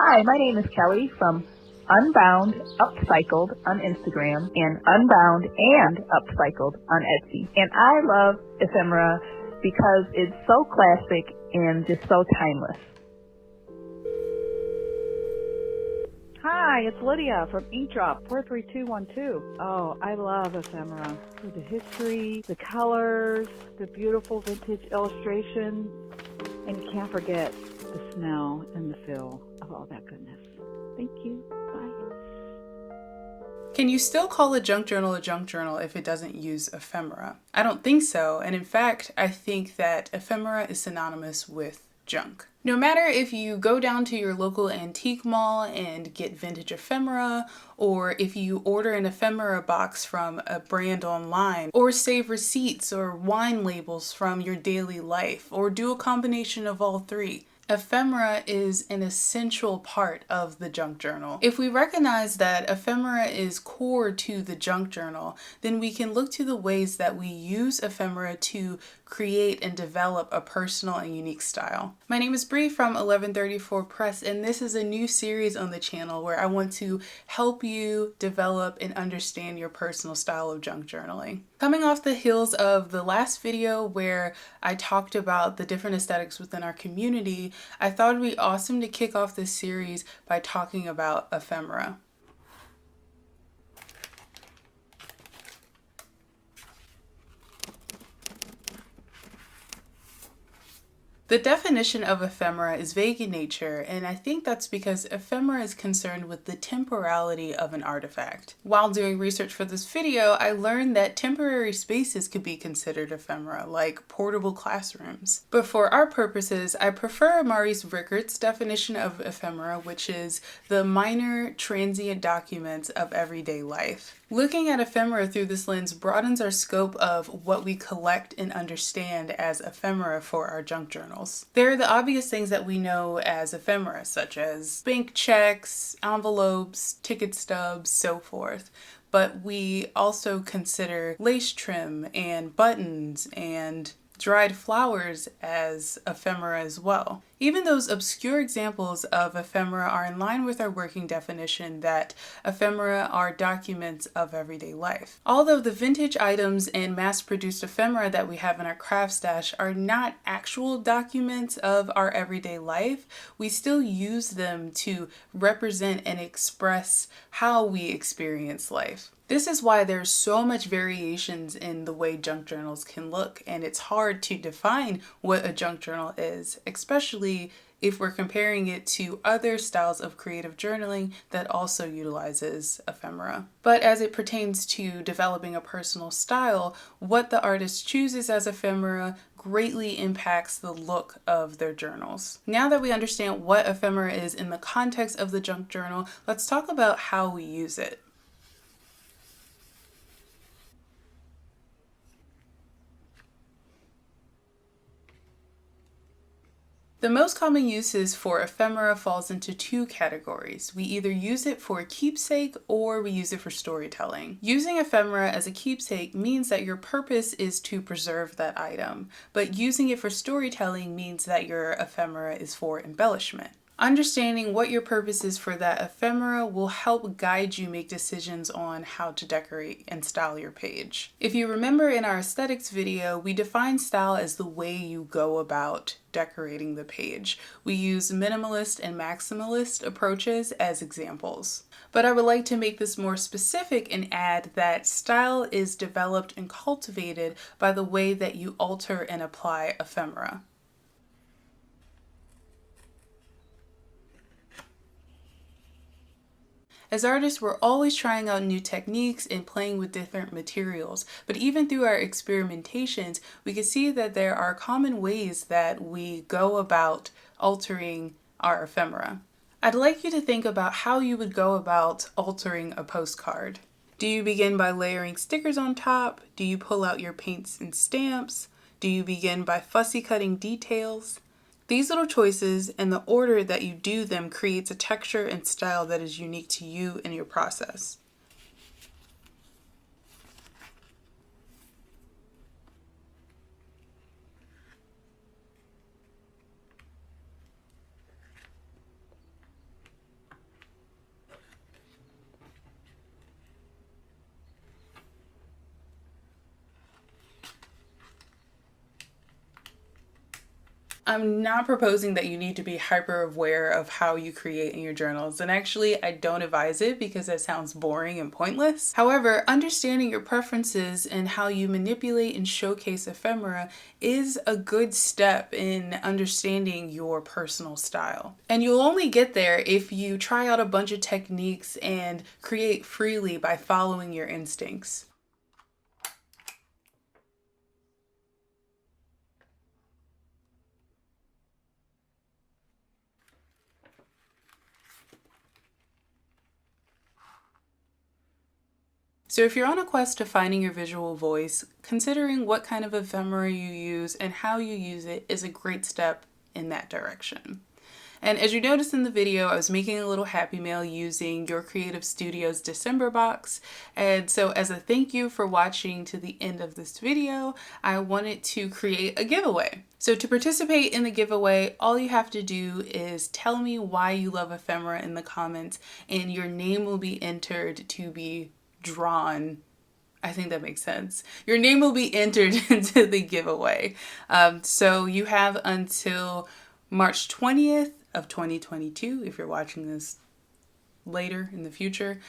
Hi, my name is Kelli from Unbound Upcycled on Instagram and Unbound and Upcycled on Etsy. And I love ephemera because it's so classic and just so timeless. Hi, it's Lydia from Inkdrop 43212. Oh, I love ephemera for the history, the colors, the beautiful vintage illustrations, and you can't forget the smell and the feel of all that goodness. Thank you. Bye. Can you still call a junk journal if it doesn't use ephemera? I don't think so, and in fact, I think that ephemera is synonymous with junk. No matter if you go down to your local antique mall and get vintage ephemera, or if you order an ephemera box from a brand online, or save receipts or wine labels from your daily life, or do a combination of all three, ephemera is an essential part of the junk journal. If we recognize that ephemera is core to the junk journal, then we can look to the ways that we use ephemera to create and develop a personal and unique style. My name is Bree from 1134 Press, and this is a new series on the channel where I want to help you develop and understand your personal style of junk journaling. Coming off the heels of the last video where I talked about the different aesthetics within our community, I thought it'd be awesome to kick off this series by talking about ephemera. The definition of ephemera is vague in nature, and I think that's because ephemera is concerned with the temporality of an artifact. While doing research for this video, I learned that temporary spaces could be considered ephemera, like portable classrooms. But for our purposes, I prefer Maurice Rickert's definition of ephemera, which is the minor transient documents of everyday life. Looking at ephemera through this lens broadens our scope of what we collect and understand as ephemera for our junk journals. There are the obvious things that we know as ephemera, such as bank checks, envelopes, ticket stubs, so forth. But we also consider lace trim and buttons and dried flowers as ephemera as well. Even those obscure examples of ephemera are in line with our working definition that ephemera are documents of everyday life. Although the vintage items and mass-produced ephemera that we have in our craft stash are not actual documents of our everyday life, we still use them to represent and express how we experience life. This is why there's so much variations in the way junk journals can look, and it's hard to define what a junk journal is, especially if we're comparing it to other styles of creative journaling that also utilizes ephemera. But as it pertains to developing a personal style, what the artist chooses as ephemera greatly impacts the look of their journals. Now that we understand what ephemera is in the context of the junk journal, let's talk about how we use it. The most common uses for ephemera falls into two categories. We either use it for a keepsake or we use it for storytelling. Using ephemera as a keepsake means that your purpose is to preserve that item, but using it for storytelling means that your ephemera is for embellishment. Understanding what your purpose is for that ephemera will help guide you make decisions on how to decorate and style your page. If you remember in our aesthetics video, we define style as the way you go about decorating the page. We use minimalist and maximalist approaches as examples. But I would like to make this more specific and add that style is developed and cultivated by the way that you alter and apply ephemera. As artists, we're always trying out new techniques and playing with different materials, but even through our experimentations, we can see that there are common ways that we go about altering our ephemera. I'd like you to think about how you would go about altering a postcard. Do you begin by layering stickers on top? Do you pull out your paints and stamps? Do you begin by fussy cutting details? These little choices and the order that you do them creates a texture and style that is unique to you and your process. I'm not proposing that you need to be hyper aware of how you create in your journals, and actually I don't advise it because that sounds boring and pointless. However, understanding your preferences and how you manipulate and showcase ephemera is a good step in understanding your personal style. And you'll only get there if you try out a bunch of techniques and create freely by following your instincts. So if you're on a quest to finding your visual voice, considering what kind of ephemera you use and how you use it is a great step in that direction. And as you noticed in the video, I was making a little happy mail using Your Creative Studio's December box. And so as a thank you for watching to the end of this video, I wanted to create a giveaway. So to participate in the giveaway, all you have to do is tell me why you love ephemera in the comments, and your name will be entered to be drawn. I think that makes sense. Your name will be entered into the giveaway. So you have until March 20th of 2022, if you're watching this later in the future,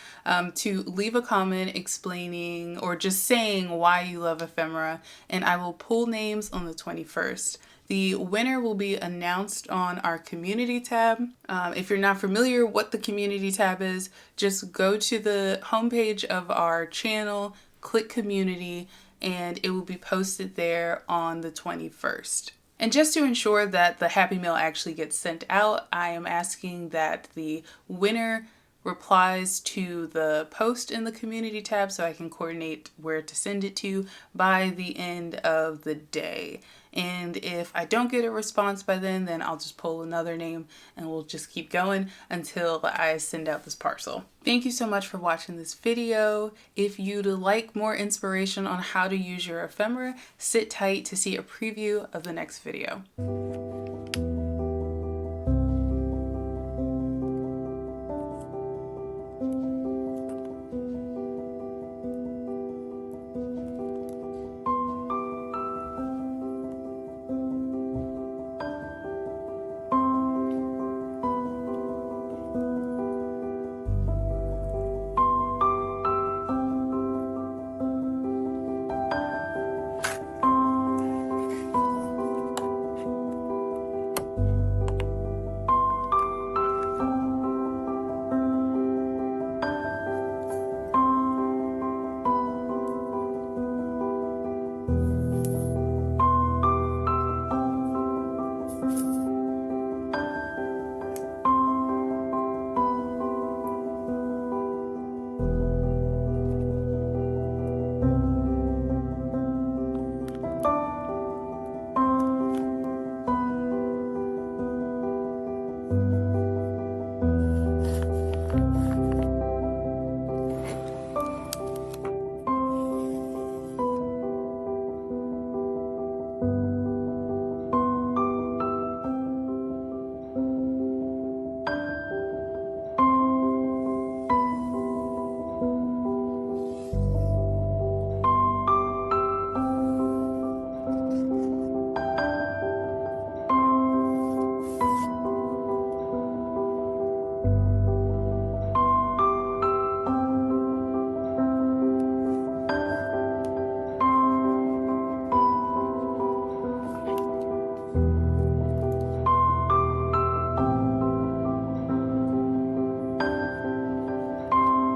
to leave a comment explaining or just saying why you love ephemera, and I will pull names on the 21st. The winner will be announced on our community tab. If you're not familiar what the community tab is, just go to the homepage of our channel, click community, and it will be posted there on the 21st. And just to ensure that the happy mail actually gets sent out, I am asking that the winner replies to the post in the community tab so I can coordinate where to send it to by the end of the day. And if I don't get a response by then I'll just pull another name and we'll just keep going until I send out this parcel. Thank you so much for watching this video. If you'd like more inspiration on how to use your ephemera, sit tight to see a preview of the next video.